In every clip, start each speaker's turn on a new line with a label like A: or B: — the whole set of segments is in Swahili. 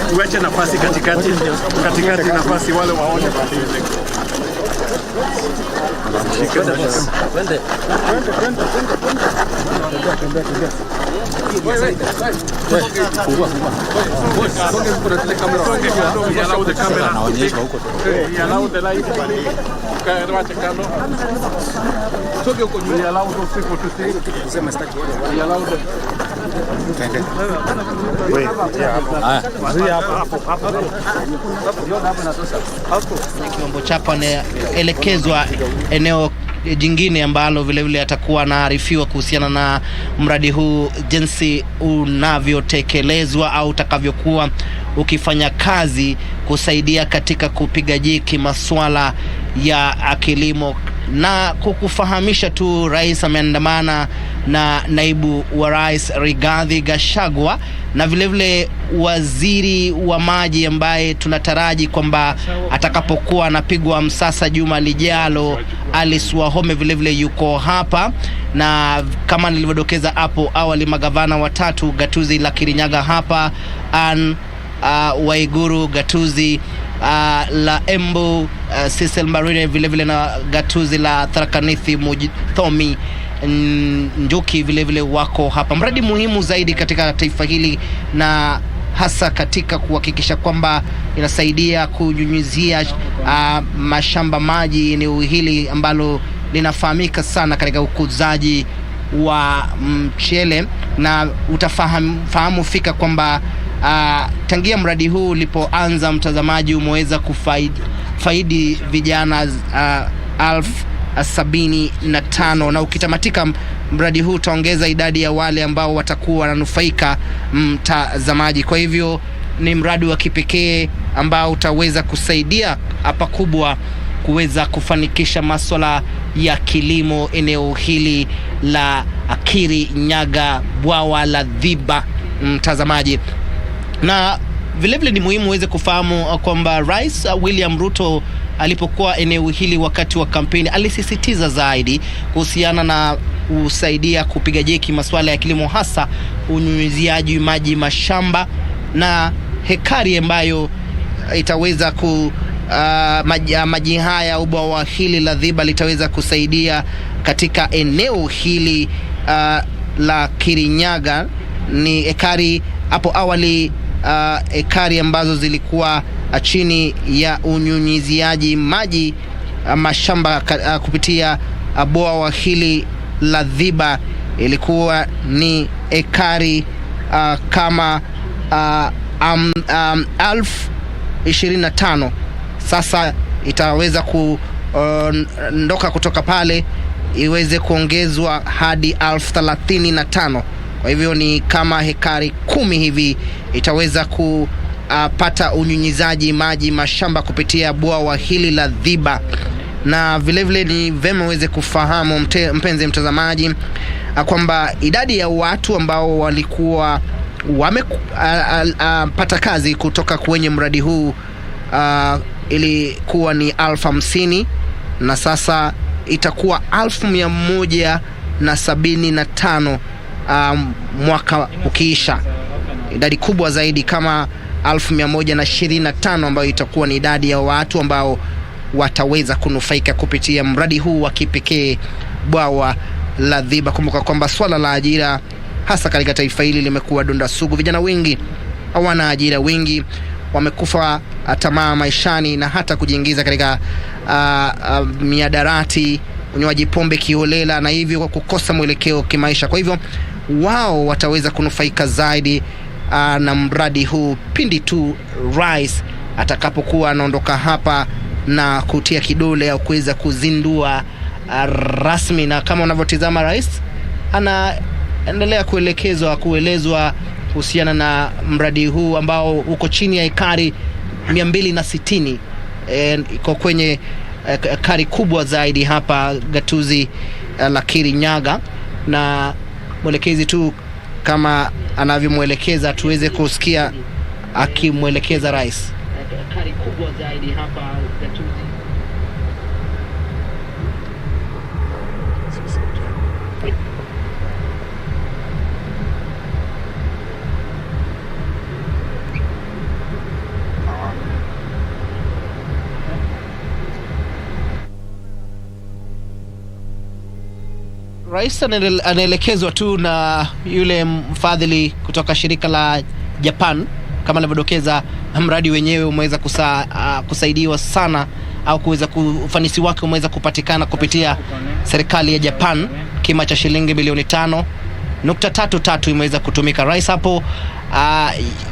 A: Tuache nafasi katikati nafasi wale waone
B: Kiombo chapa anaelekezwa eneo jingine ambalo vile vile atakuwa anaarifiwa kuhusiana na mradi huu jinsi unavyotekelezwa au utakavyokuwa ukifanya kazi kusaidia katika kupiga jeki masuala ya kilimo. Na kukufahamisha tu, rais ameandamana na naibu wa rais Rigathi Gachagua na vile vile waziri wa maji ambaye tunataraji kwamba atakapokuwa anapigwa msasa juma lijalo, Alice Wahome vile vile yuko hapa. Na kama nilivyodokeza hapo awali, magavana watatu gatuzi la Kirinyaga hapa, Waiguru gatuzi la Embu, Cecil Marine vile vile na gatuzi la Tharaka Nithi Mujithomi Njuki vile vile wako hapa. Mradi muhimu zaidi katika taifa hili, na hasa katika kuhakikisha kwamba inasaidia kunyunyizia mashamba maji eneo hili ambalo linafahamika sana katika ukuzaji wa mchele. Na utafahamu fika kwamba tangia mradi huu ulipoanza, mtazamaji, umeweza kufaidi vijana 75,000, na ukitamatika mradi huu utaongeza idadi ya wale ambao watakuwa wananufaika, mtazamaji. Kwa hivyo ni mradi wa kipekee ambao utaweza kusaidia hapa kubwa kuweza kufanikisha masuala ya kilimo eneo hili la Kirinyaga, bwawa la Thiba, mtazamaji. Na vile vile ni muhimu uweze kufahamu kwamba Rais William Ruto alipokuwa eneo hili wakati wa kampeni alisisitiza zaidi kuhusiana na kusaidia kupiga jeki masuala ya kilimo, hasa unyunyiziaji maji mashamba, na hekari ambayo itaweza maji haya, bwawa hili la Thiba litaweza kusaidia katika eneo hili la Kirinyaga. Ni ekari hapo awali, ekari ambazo zilikuwa chini ya unyunyiziaji maji mashamba kupitia bwawa hili la Thiba ilikuwa ni ekari kama 25,000. Sasa itaweza kuondoka kutoka pale iweze kuongezwa hadi 35,000. Kwa hivyo ni kama hekari 10 hivi itaweza kupata unyunyizaji maji mashamba kupitia bwawa hili la Thiba. Na vile vile ni vema uweze kufahamu mpenzi mtazamaji kwamba idadi ya watu ambao walikuwa wamepata kazi kutoka kwenye mradi huu ilikuwa ni 50,000, na sasa itakuwa 175 mwaka ukiisha. Idadi kubwa zaidi kama 125 ambayo itakuwa ni idadi ya watu ambao wataweza kunufaika kupitia mradi huu wa kipekee bwawa la Thiba. Kumbuka kwamba swala la ajira hasa katika taifa hili limekuwa donda sugu. Vijana wengi hawana ajira, wengi wamekufa tamaa maishani na hata kujiingiza katika miadarati, unywaji pombe kiholela, na hivyo kwa kukosa mwelekeo kimaisha. Kwa hivyo wao wataweza kunufaika zaidi na mradi huu pindi tu rais atakapokuwa anaondoka hapa na kutia kidole au kuweza kuzindua rasmi. Na kama unavyotazama, rais anaendelea kuelezwa kuhusiana na mradi huu ambao uko chini ya ekari 260, iko kwenye ekari kubwa zaidi hapa gatuzi la Kirinyaga, na mwelekezi tu kama anavyomwelekeza tuweze kusikia akimwelekeza rais. Ekari kubwa zaidi hapa gatuzi. Rais anaelekezwa tu na yule mfadhili kutoka shirika la Japan. Kama alivyodokeza, mradi wenyewe umeweza kusaidiwa sana, au kuweza ufanisi wake umeweza kupatikana kupitia serikali ya Japan. Kima cha shilingi bilioni 5.33 imeweza kutumika. Rais hapo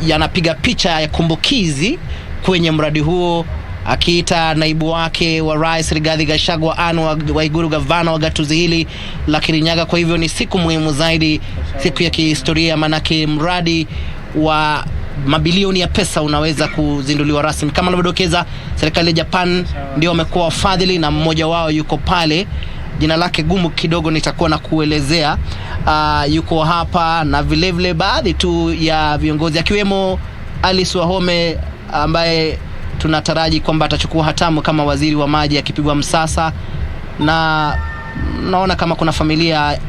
B: yanapiga picha ya kumbukizi kwenye mradi huo, akiita naibu wake wa rais Rigathi Gachagua Waiguru gavana wa gatuzi hili la Kirinyaga. Kwa hivyo ni siku muhimu zaidi, siku ya kihistoria, manake mradi wa mabilioni ya pesa unaweza kuzinduliwa rasmi. Kama alivyodokeza, serikali ya Japan ndio wamekuwa wafadhili na mmoja wao yuko pale, jina lake gumu kidogo nitakuwa na kuelezea. Yuko hapa, na vile vile baadhi tu ya viongozi akiwemo Alice Wahome ambaye tunataraji kwamba atachukua hatamu kama waziri wa maji akipigwa msasa, na naona kama kuna familia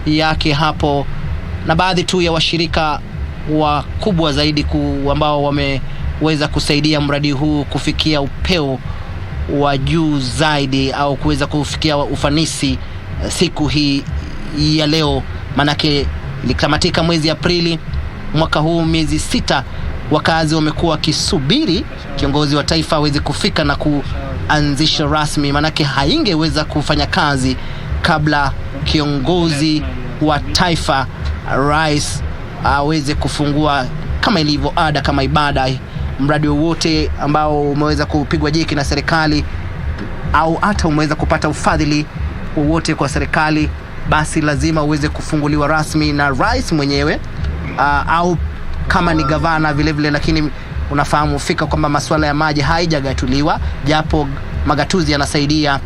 B: yake hapo, na baadhi tu ya washirika wakubwa zaidi ambao wameweza kusaidia mradi huu kufikia upeo wa juu zaidi, au kuweza kufikia ufanisi siku hii ya leo. Manake likamatika mwezi Aprili mwaka huu, miezi 6 wakazi wamekuwa kisubiri kiongozi wa taifa aweze kufika na kuanzisha rasmi, manake haingeweza kufanya kazi kabla kiongozi wa taifa rais aweze kufungua kama ilivyo ada, kama ibada. Mradi wote ambao umeweza kupigwa jeki na serikali, au hata umeweza kupata ufadhili wowote kwa serikali, basi lazima uweze kufunguliwa rasmi na rais mwenyewe, au kama ni gavana vile vile. Lakini unafahamu fika kwamba masuala ya maji haijagatuliwa, japo magatuzi yanasaidia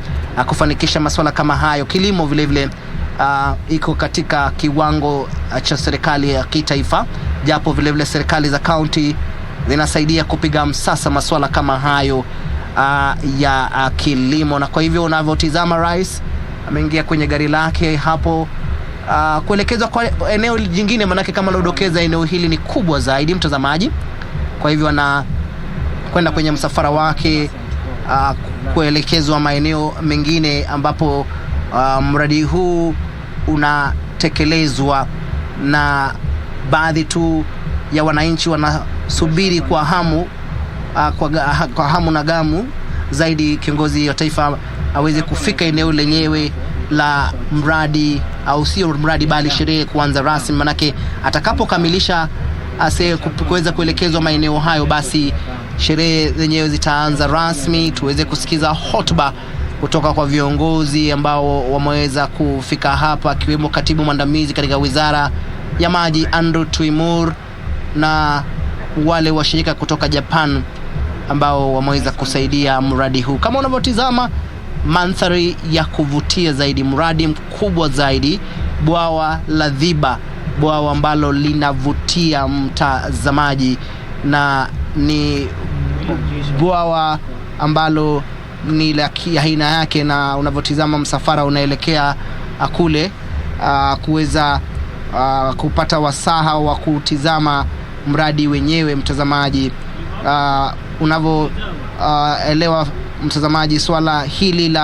B: kufanikisha masuala kama hayo. Kilimo vile vile iko katika kiwango cha serikali ya kitaifa, japo vile vile serikali za county zinasaidia kupiga msasa masuala kama hayo ya kilimo. Na kwa hivyo unavyotizama, rais ameingia kwenye gari lake hapo kuelekezwa kwa eneo jingine, manake kama lodokeza eneo hili ni kubwa zaidi, mtazamaji. Kwa hivyo kwenda kwenye msafara wake kuelekezwa maeneo mengine ambapo mradi huu unatekelezwa, na baadhi tu ya wananchi wanasubiri kwa hamu na gamu zaidi kiongozi wa taifa aweze kufika eneo lenyewe la mradi, au sio mradi bali sherehe kuanza rasmi. Manake atakapokamilisha kuweza kuelekezwa maeneo hayo, basi sherehe zenyewe zitaanza rasmi, tuweze kusikiza hotuba kutoka kwa viongozi ambao wameweza kufika hapa, akiwemo katibu mwandamizi katika wizara ya maji Andrew Tuimur, na wale washirika kutoka Japan ambao wameweza kusaidia mradi huu. Kama unavyotizama, mandhari ya kuvutia zaidi, mradi mkubwa zaidi, bwawa la Thiba, bwawa ambalo linavutia mtazamaji, na ni bwawa ambalo ni la aina yake, na unavyotizama msafara unaelekea kule kuweza kupata wasaha wa kutizama mradi wenyewe. Mtazamaji, unavyoelewa mtazamaji, swala hili la